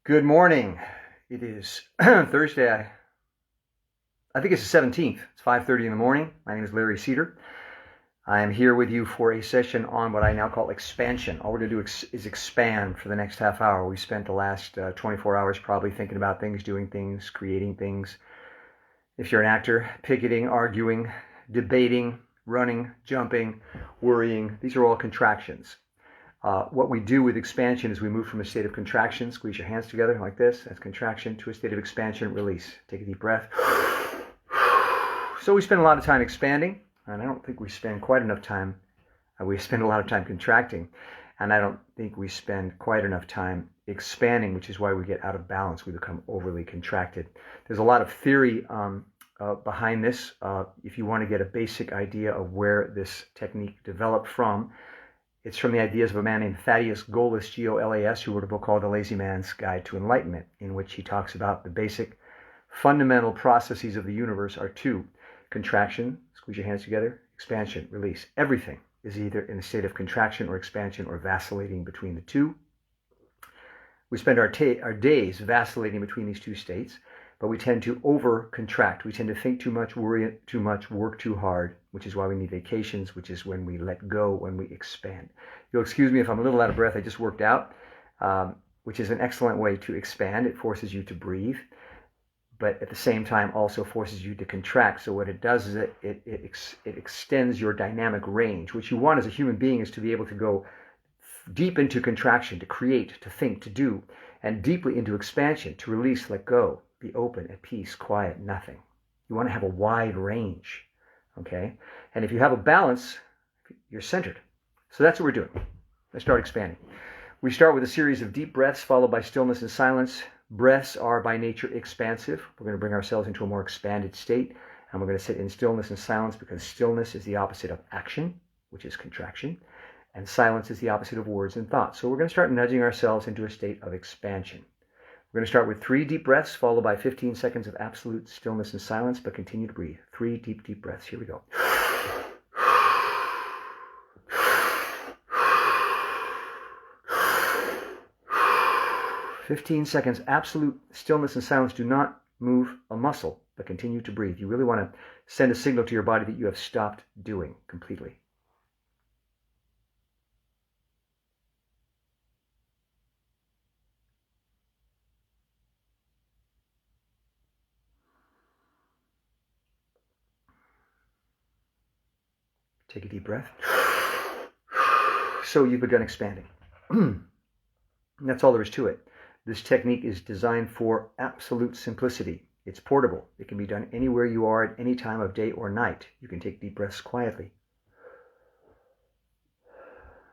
Good morning. It is Thursday. I think it's the 17th. It's 5:30 in the morning. My name is Larry Cedar. I am here with you for a session on what I now call expansion. All we're going to do is expand for the next half hour. We spent the last 24 hours probably thinking about things, doing things, creating things. If you're an actor, picketing, arguing, debating, running, jumping, worrying. These are all contractions. What we do with expansion is we move from a state of contraction, squeeze your hands together like this, that's contraction, to a state of expansion, release. Take a deep breath. So we spend a lot of time expanding, and I don't think we spend quite enough time. We spend a lot of time contracting, and I don't think we spend quite enough time expanding, which is why we get out of balance. We become overly contracted. There's a lot of theory behind this. If you want to get a basic idea of where this technique developed from, it's from the ideas of a man named Thaddeus Golas, G-O-L-A-S, who wrote a book called The Lazy Man's Guide to Enlightenment, in which he talks about the basic fundamental processes of the universe are two: contraction, squeeze your hands together, expansion, release. Everything is either in a state of contraction or expansion or vacillating between the two. We spend our days vacillating between these two states, but we tend to over-contract. We tend to think too much, worry too much, work too hard, which is why we need vacations, which is when we let go, when we expand. You'll excuse me if I'm a little out of breath. I just worked out, which is an excellent way to expand. It forces you to breathe, but at the same time also forces you to contract. So what it does is it extends your dynamic range. What you want as a human being is to be able to go deep into contraction, to create, to think, to do, and deeply into expansion, to release, let go, be open, at peace, quiet, nothing. You want to have a wide range, okay? And if you have a balance, you're centered. So that's what we're doing. Let's start expanding. We start with a series of deep breaths followed by stillness and silence. Breaths are by nature expansive. We're going to bring ourselves into a more expanded state, and we're going to sit in stillness and silence because stillness is the opposite of action, which is contraction, and silence is the opposite of words and thoughts. So we're going to start nudging ourselves into a state of expansion. We're going to start with 3 deep breaths, followed by 15 seconds of absolute stillness and silence, but continue to breathe. 3 deep, deep breaths. Here we go. 15 seconds, absolute stillness and silence. Do not move a muscle, but continue to breathe. You really want to send a signal to your body that you have stopped doing completely. Take a deep breath. So you've begun expanding. That's all there is to it. This technique is designed for absolute simplicity. It's portable. It can be done anywhere you are at any time of day or night. You can take deep breaths quietly.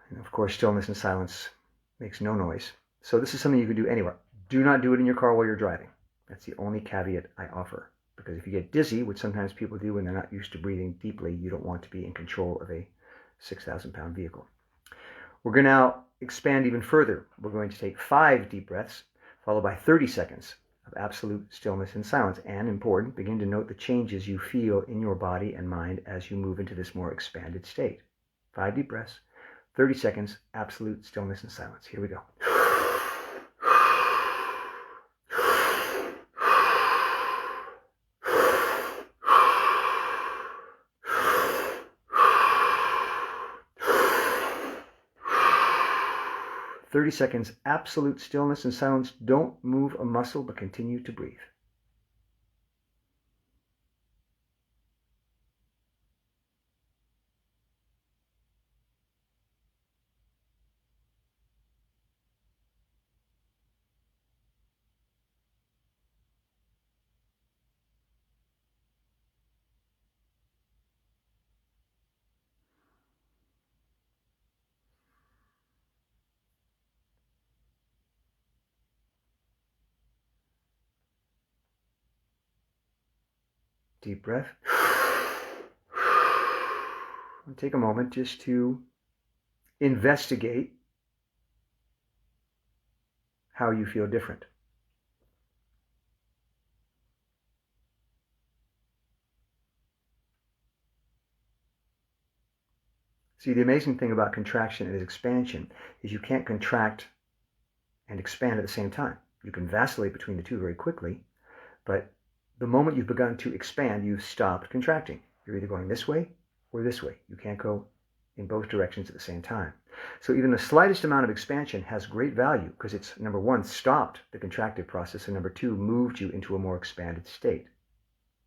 And of course, stillness and silence makes no noise. So this is something you can do anywhere. Do not do it in your car while you're driving. That's the only caveat I offer. Because if you get dizzy, which sometimes people do when they're not used to breathing deeply, you don't want to be in control of a 6,000-pound vehicle. We're going to now expand even further. We're going to take 5 deep breaths, followed by 30 seconds of absolute stillness and silence. And important, begin to note the changes you feel in your body and mind as you move into this more expanded state. 5 deep breaths, 30 seconds, absolute stillness and silence. Here we go. 30 seconds, absolute stillness and silence. Don't move a muscle, but continue to breathe. Deep breath. And take a moment just to investigate how you feel different. See, the amazing thing about contraction and expansion is you can't contract and expand at the same time. You can vacillate between the two very quickly, but the moment you've begun to expand, you've stopped contracting. You're either going this way or this way. You can't go in both directions at the same time. So even the slightest amount of expansion has great value because it's, number one, stopped the contractive process, and number two, moved you into a more expanded state.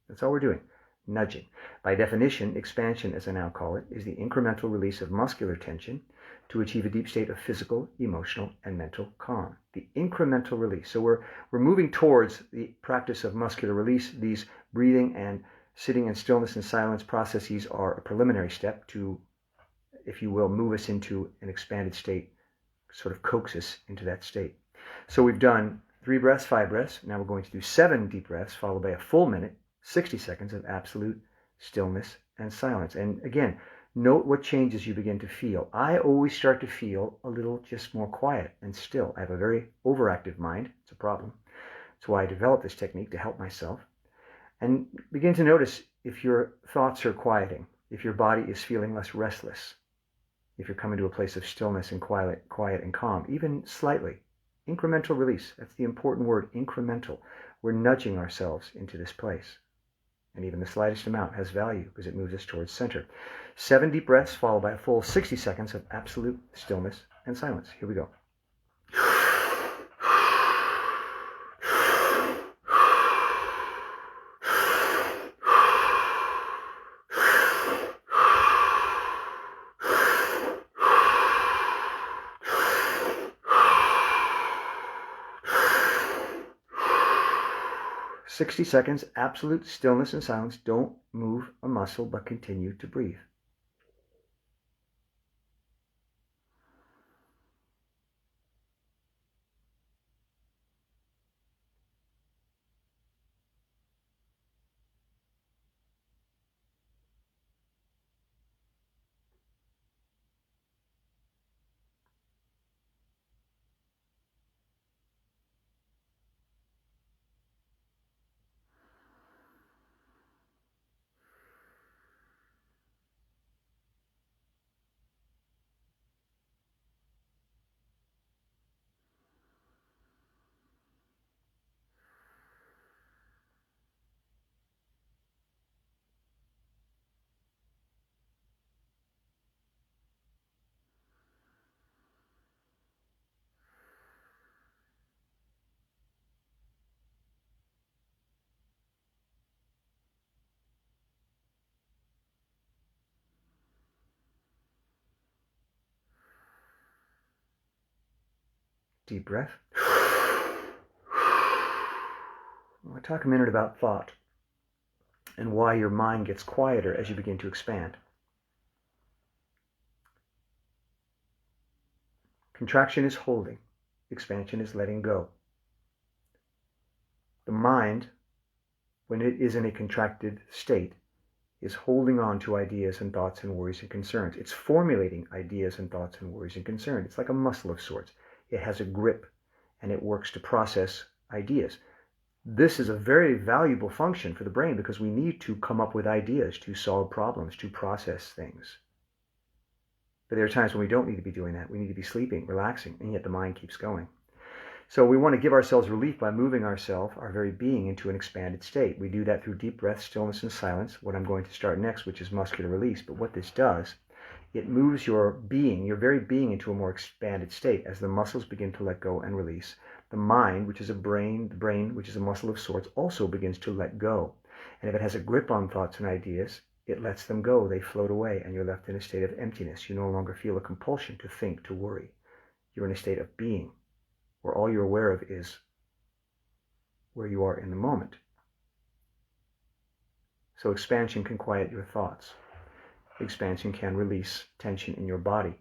That's all we're doing, nudging. By definition, expansion, as I now call it, is the incremental release of muscular tension to achieve a deep state of physical, emotional, and mental calm. The incremental release. So we're moving towards the practice of muscular release. These breathing and sitting in stillness and silence processes are a preliminary step to, if you will, move us into an expanded state, sort of coax us into that state. So we've done 3 breaths, 5 breaths. Now we're going to do 7 deep breaths, followed by a full minute, 60 seconds of absolute stillness and silence. And again, note what changes you begin to feel. I always start to feel a little just more quiet and still. I have a very overactive mind. It's a problem. That's why I developed this technique, to help myself. And begin to notice if your thoughts are quieting, if your body is feeling less restless, if you're coming to a place of stillness and quiet and calm, even slightly. Incremental release. That's the important word, incremental. We're nudging ourselves into this place. And even the slightest amount has value because it moves us towards center. 7 deep breaths followed by a full 60 seconds of absolute stillness and silence. Here we go. 60 seconds, absolute stillness and silence. Don't move a muscle, but continue to breathe. Deep breath. I'll talk a minute about thought and why your mind gets quieter as you begin to expand. Contraction is holding. Expansion is letting go. The mind, when it is in a contracted state, is holding on to ideas and thoughts and worries and concerns. It's formulating ideas and thoughts and worries and concerns. It's like a muscle of sorts. It has a grip and it works to process ideas. This is a very valuable function for the brain because we need to come up with ideas to solve problems, to process things. But there are times when we don't need to be doing that. We need to be sleeping, relaxing, and yet the mind keeps going. So we want to give ourselves relief by moving ourselves, our very being, into an expanded state. We do that through deep breath, stillness, and silence, what I'm going to start next, which is muscular release. But what this does, it moves your being, your very being, into a more expanded state as the muscles begin to let go and release. The mind, which is the brain, which is a muscle of sorts, also begins to let go. And if it has a grip on thoughts and ideas, it lets them go. They float away, and you're left in a state of emptiness. You no longer feel a compulsion to think, to worry. You're in a state of being, where all you're aware of is where you are in the moment. So expansion can quiet your thoughts. Expansion can release tension in your body.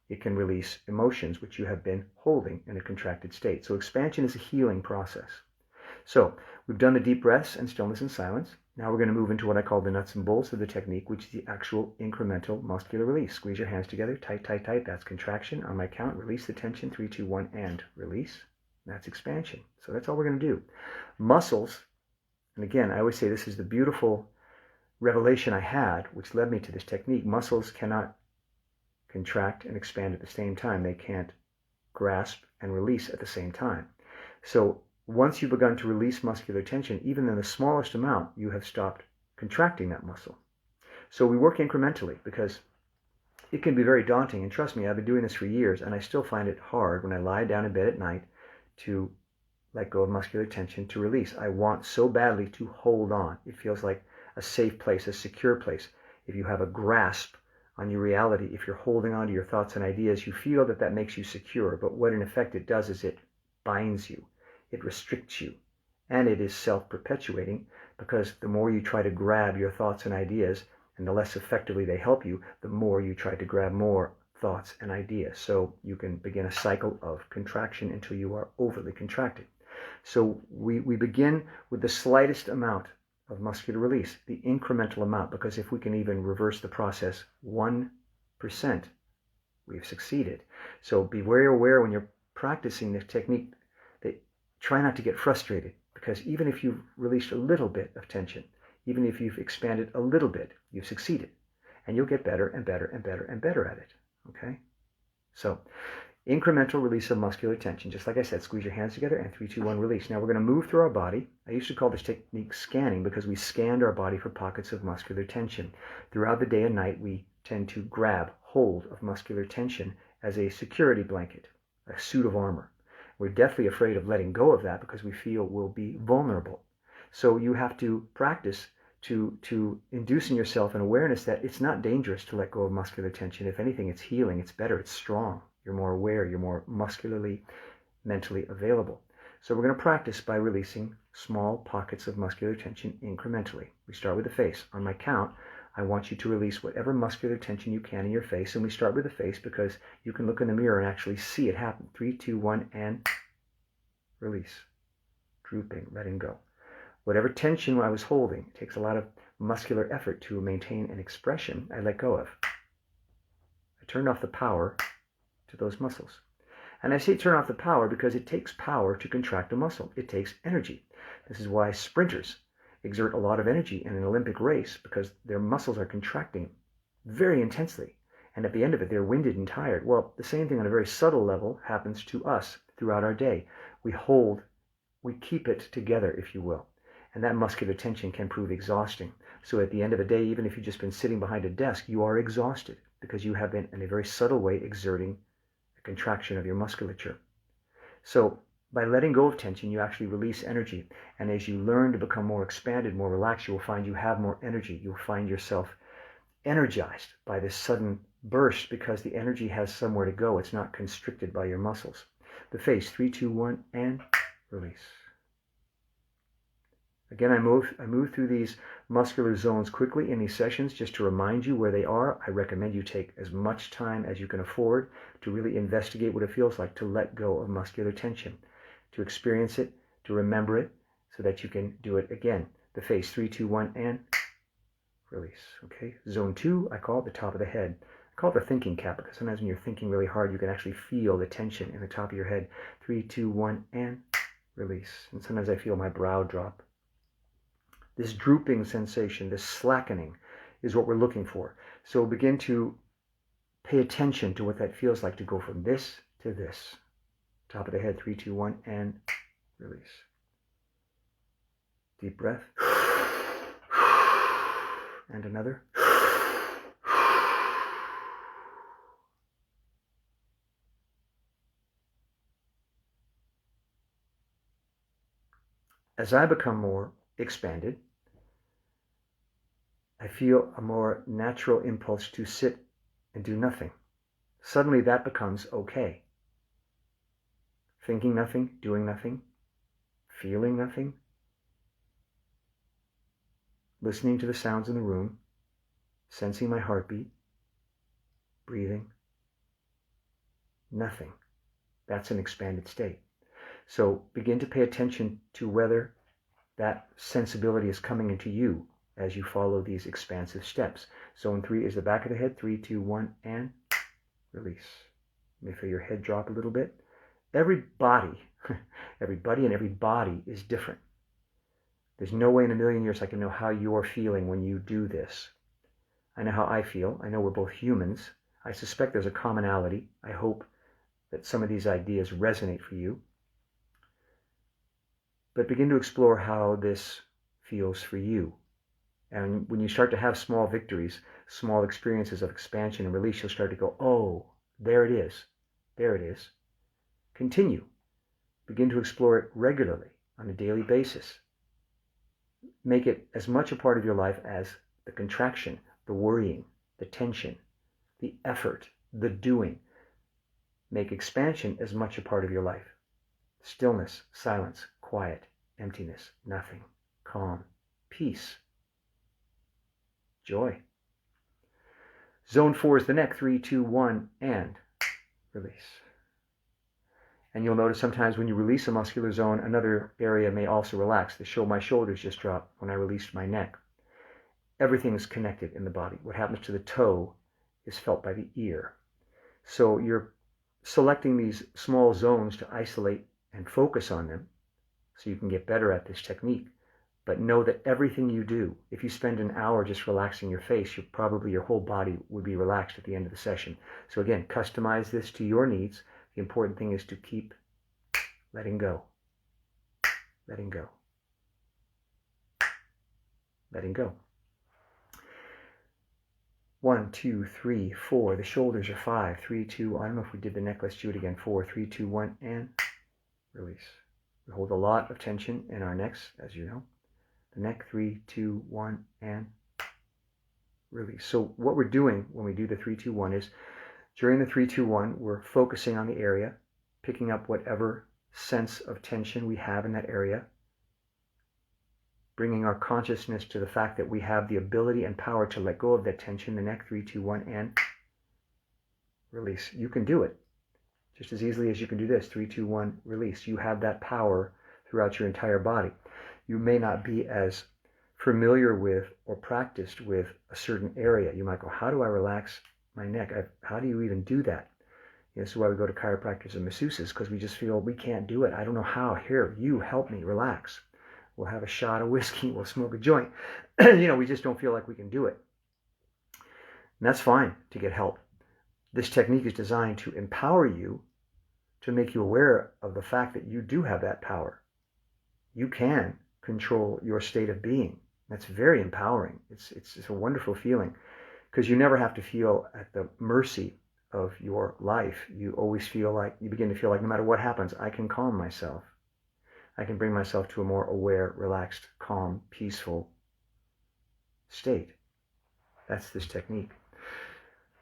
It can release emotions which you have been holding in a contracted state. So expansion is a healing process. So we've done the deep breaths and stillness and silence. Now we're going to move into what I call the nuts and bolts of the technique, which is the actual incremental muscular release. Squeeze your hands together, tight, tight, tight. That's contraction. On my count, release the tension. 3, 2, 1, and release. That's expansion. So that's all we're going to do. Muscles, and again, I always say this is the beautiful revelation I had, which led me to this technique. Muscles cannot contract and expand at the same time. They can't grasp and release at the same time. So once you've begun to release muscular tension, even in the smallest amount, you have stopped contracting that muscle. So we work incrementally because it can be very daunting. And trust me, I've been doing this for years, and I still find it hard when I lie down in bed at night to let go of muscular tension, to release. I want so badly to hold on. It feels like a safe place, a secure place. If you have a grasp on your reality, if you're holding on to your thoughts and ideas, you feel that that makes you secure. But what in effect it does is it binds you, it restricts you, and it is self-perpetuating, because the more you try to grab your thoughts and ideas, and the less effectively they help you, the more you try to grab more thoughts and ideas. So you can begin a cycle of contraction until you are overly contracted. So we begin with the slightest amount of muscular release, the incremental amount, because if we can even reverse the process 1%, we've succeeded. So be very aware when you're practicing this technique that try not to get frustrated, because even if you've released a little bit of tension, even if you've expanded a little bit, you've succeeded. And you'll get better and better and better and better at it. Okay? So, incremental release of muscular tension. Just like I said, squeeze your hands together and 3, 2, 1, release. Now we're going to move through our body. I used to call this technique scanning because we scanned our body for pockets of muscular tension. Throughout the day and night, we tend to grab hold of muscular tension as a security blanket, a suit of armor. We're deathly afraid of letting go of that because we feel we'll be vulnerable. So you have to practice to induce in yourself an awareness that it's not dangerous to let go of muscular tension. If anything, it's healing, it's better, it's strong. You're more aware, you're more muscularly, mentally available. So we're going to practice by releasing small pockets of muscular tension incrementally. We start with the face. On my count, I want you to release whatever muscular tension you can in your face. And we start with the face because you can look in the mirror and actually see it happen. 3, 2, 1, and release. Drooping, letting go. Whatever tension I was holding, it takes a lot of muscular effort to maintain an expression, I let go of. I turned off the power to those muscles. And I say turn off the power because it takes power to contract a muscle. It takes energy. This is why sprinters exert a lot of energy in an Olympic race, because their muscles are contracting very intensely. And at the end of it, they're winded and tired. Well, the same thing on a very subtle level happens to us throughout our day. We keep it together, if you will. And that muscular tension can prove exhausting. So at the end of the day, even if you've just been sitting behind a desk, you are exhausted because you have been, in a very subtle way, exerting a contraction of your musculature. So by letting go of tension, you actually release energy. And as you learn to become more expanded, more relaxed, you will find you have more energy. You'll find yourself energized by this sudden burst because the energy has somewhere to go. It's not constricted by your muscles. The face, 3, 2, 1, and release. Again, I move through these muscular zones quickly in these sessions just to remind you where they are. I recommend you take as much time as you can afford to really investigate what it feels like to let go of muscular tension, to experience it, to remember it, so that you can do it again. The face, 3, 2, 1, and release. Okay. Zone 2, I call it the top of the head. I call it the thinking cap because sometimes when you're thinking really hard, you can actually feel the tension in the top of your head. 3, 2, 1, and release. And sometimes I feel my brow drop. This drooping sensation, this slackening, is what we're looking for. So begin to pay attention to what that feels like to go from this to this. Top of the head, 3, 2, 1, and release. Deep breath. And another. As I become more expanded, I feel a more natural impulse to sit and do nothing. Suddenly that becomes okay. Thinking nothing, doing nothing, feeling nothing, listening to the sounds in the room, sensing my heartbeat, breathing, nothing. That's an expanded state. So begin to pay attention to whether that sensibility is coming into you as you follow these expansive steps. Zone 3 is the back of the head. 3, 2, 1, and release. You may feel your head drop a little bit. Everybody and every body is different. There's no way in a million years I can know how you're feeling when you do this. I know how I feel. I know we're both humans. I suspect there's a commonality. I hope that some of these ideas resonate for you. but begin to explore how this feels for you. And when you start to have small victories, small experiences of expansion and release, you'll start to go, oh, there it is. There it is. Continue. Begin to explore it regularly on a daily basis. Make it as much a part of your life as the contraction, the worrying, the tension, the effort, the doing. Make expansion as much a part of your life. Stillness, silence, quiet, emptiness, nothing, calm, peace, joy. Zone 4 is the neck. 3, 2, 1, and release. And you'll notice sometimes when you release a muscular zone, another area may also relax. My shoulders just dropped when I released my neck. Everything is connected in the body. What happens to the toe is felt by the ear. So you're selecting these small zones to isolate and focus on them so you can get better at this technique. But know that everything you do, if you spend an hour just relaxing your face, your whole body would be relaxed at the end of the session. So again, customize this to your needs. The important thing is to keep letting go, letting go, letting go. 1, 2, 3, 4. The shoulders are 5. 3, 2. I don't know if we did the neck. Let's do it again. 4, 3, 2, 1, and release. We hold a lot of tension in our necks, as you know. The neck. 3, 2, 1, and release. So what we're doing when we do the 3, 2, 1 is during the 3, 2, 1, we're focusing on the area, picking up whatever sense of tension we have in that area, bringing our consciousness to the fact that we have the ability and power to let go of that tension. The neck. 3, 2, 1, and release. You can do it just as easily as you can do this. 3, 2, 1, release. You have that power throughout your entire body. You may not be as familiar with or practiced with a certain area. You might go, how do I relax my neck? How do you even do that? This is why we go to chiropractors and masseuses, because we just feel we can't do it. I don't know how. Here, you help me relax. We'll have a shot of whiskey. We'll smoke a joint. We just don't feel like we can do it. And that's fine to get help. This technique is designed to empower you, to make you aware of the fact that you do have that power. You can control your state of being. That's very empowering. It's a wonderful feeling, because you never have to feel at the mercy of your life. You always begin to feel like no matter what happens, I can calm myself. I can bring myself to a more aware, relaxed, calm, peaceful state. That's this technique.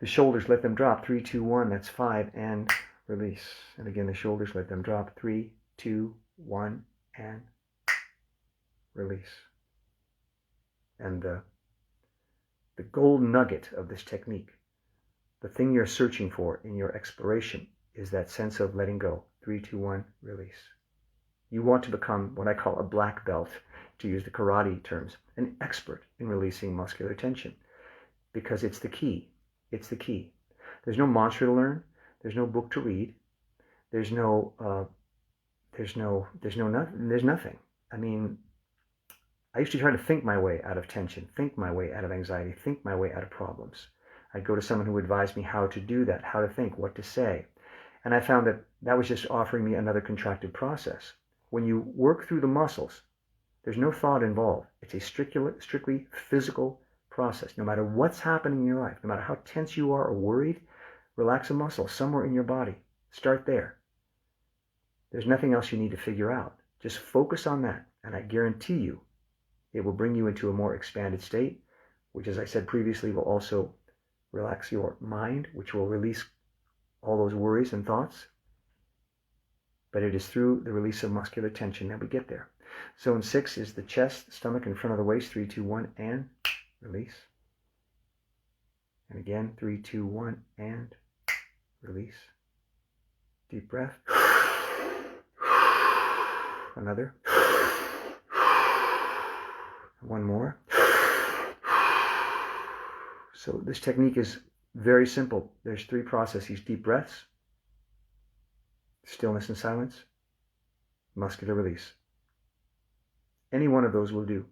The shoulders, let them drop. 3, 2, 1, that's 5, and release. And again, the shoulders, let them drop. 3, 2, 1, and release. And the gold nugget of this technique, the thing you're searching for in your exploration, is that sense of letting go. 3, 2, 1, release. You want to become what I call a black belt, to use the karate terms, an expert in releasing muscular tension, because it's the key. It's the key. There's no mantra to learn. There's no book to read. There's nothing. I mean, I used to try to think my way out of tension, think my way out of anxiety, think my way out of problems. I'd go to someone who would advise me how to do that, how to think, what to say. And I found that was just offering me another contracted process. When you work through the muscles, there's no thought involved. It's a strictly physical process. No matter what's happening in your life, no matter how tense you are or worried, relax a muscle somewhere in your body. Start there. There's nothing else you need to figure out. Just focus on that, and I guarantee you it will bring you into a more expanded state, which, as I said previously, will also relax your mind, which will release all those worries and thoughts. But it is through the release of muscular tension that we get there. Zone 6 is the chest, stomach in front of the waist. 3, 2, 1, and release. And again, 3, 2, 1, and release. Deep breath. Another. One more. So this technique is very simple. There's 3 processes: deep breaths, stillness and silence, muscular release. Any one of those will do.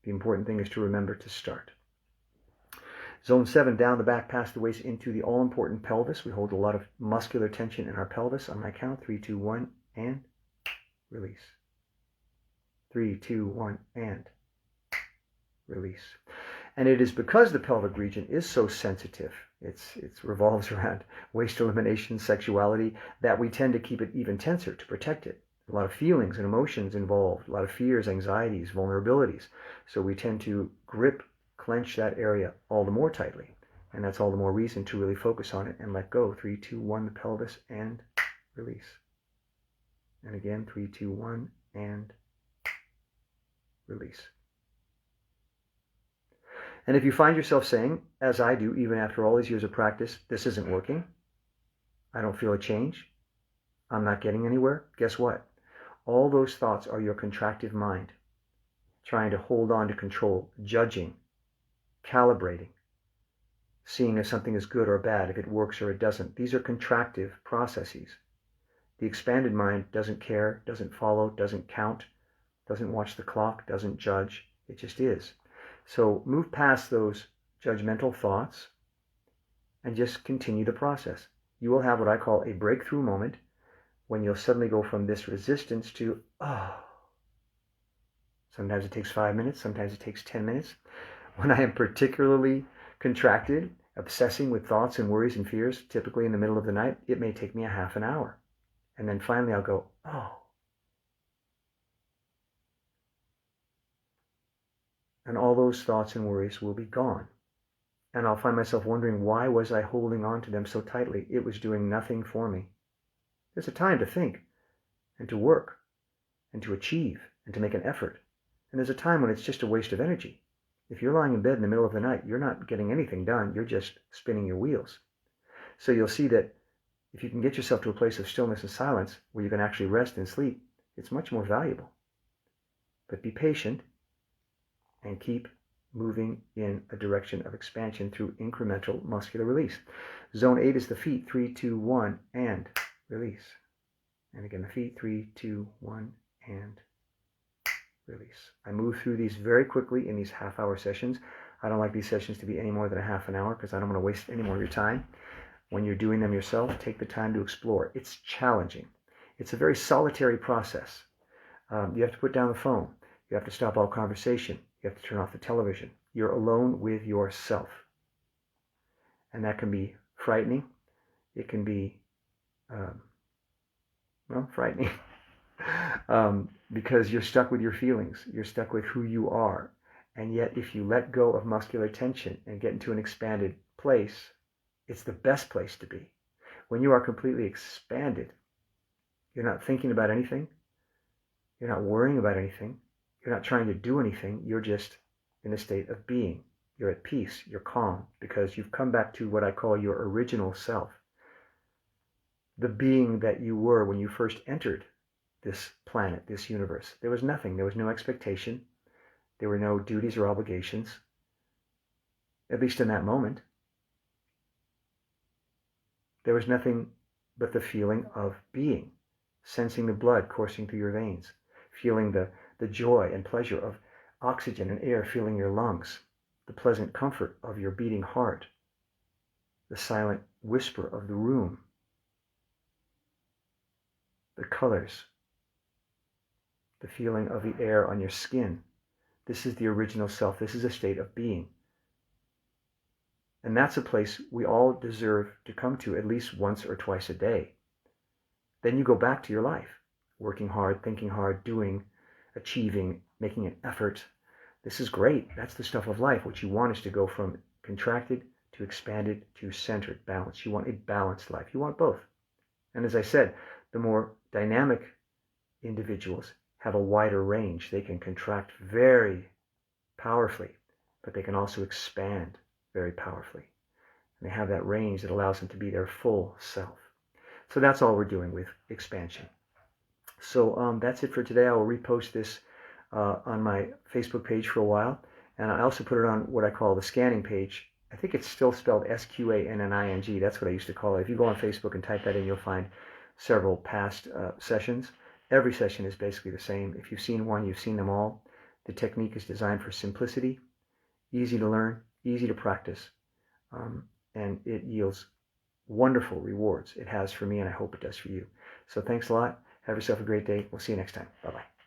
The important thing is to remember to start. Zone 7, down the back, past the waist, into the all-important pelvis. We hold a lot of muscular tension in our pelvis. On my count, 3, 2, 1, and release. 3, 2, 1, and release. And it is because the pelvic region is so sensitive, it revolves around waste elimination, sexuality, that we tend to keep it even tenser to protect it. A lot of feelings and emotions involved, a lot of fears, anxieties, vulnerabilities. So we tend to grip, clench that area all the more tightly. And that's all the more reason to really focus on it and let go. 3, 2, 1, the pelvis, and release. And again, 3, 2, 1, and release. And if you find yourself saying, as I do, even after all these years of practice, this isn't working, I don't feel a change, I'm not getting anywhere, guess what? All those thoughts are your contractive mind, trying to hold on to control, judging, calibrating, seeing if something is good or bad, if it works or it doesn't. These are contractive processes. The expanded mind doesn't care, doesn't follow, doesn't count, doesn't watch the clock, doesn't judge. It just is. So move past those judgmental thoughts and just continue the process. You will have what I call a breakthrough moment when you'll suddenly go from this resistance to, oh. Sometimes it takes 5 minutes, sometimes it takes 10 minutes. When I am particularly contracted, obsessing with thoughts and worries and fears, typically in the middle of the night, it may take me a half an hour. And then finally I'll go, oh. And all those thoughts and worries will be gone. And I'll find myself wondering, why was I holding on to them so tightly? It was doing nothing for me. There's a time to think and to work and to achieve and to make an effort. And there's a time when it's just a waste of energy. If you're lying in bed in the middle of the night, you're not getting anything done. You're just spinning your wheels. So you'll see that if you can get yourself to a place of stillness and silence where you can actually rest and sleep, it's much more valuable. But be patient and keep moving in a direction of expansion through incremental muscular release. Zone 8 is the feet. 3, 2, 1, and release. And again, the feet. 3, 2, 1, and release. I move through these very quickly in these half-hour sessions. I don't like these sessions to be any more than a half an hour because I don't want to waste any more of your time. When you're doing them yourself, take the time to explore. It's challenging. It's a very solitary process. You have to put down the phone. You have to stop all conversation. You have to turn off the television. You're alone with yourself. And that can be frightening. It can be, frightening. Because you're stuck with your feelings. You're stuck with who you are. And yet, if you let go of muscular tension and get into an expanded place, it's the best place to be. When you are completely expanded, you're not thinking about anything. You're not worrying about anything. You're not trying to do anything. You're just in a state of being. You're at peace. You're calm because you've come back to what I call your original self. The being that you were when you first entered this planet, this universe. There was nothing. There was no expectation. There were no duties or obligations, at least in that moment. There was nothing but the feeling of being, sensing the blood coursing through your veins, feeling the joy and pleasure of oxygen and air filling your lungs, the pleasant comfort of your beating heart, the silent whisper of the room, the colors, the feeling of the air on your skin. This is the original self. This is a state of being. And that's a place we all deserve to come to at least once or twice a day. Then you go back to your life, working hard, thinking hard, doing, achieving, making an effort. This is great. That's the stuff of life. What you want is to go from contracted to expanded to centered, balanced. You want a balanced life. You want both. And as I said, the more dynamic individuals have a wider range. They can contract very powerfully, but they can also expand very powerfully. And they have that range that allows them to be their full self. So that's all we're doing with expansion. So that's it for today. I will repost this on my Facebook page for a while. And I also put it on what I call the scanning page. I think it's still spelled SQANNING. That's what I used to call it. If you go on Facebook and type that in, you'll find several past sessions. Every session is basically the same. If you've seen one, you've seen them all. The technique is designed for simplicity, easy to learn, easy to practice, and it yields wonderful rewards. It has for me, and I hope it does for you. So thanks a lot. Have yourself a great day. We'll see you next time. Bye-bye.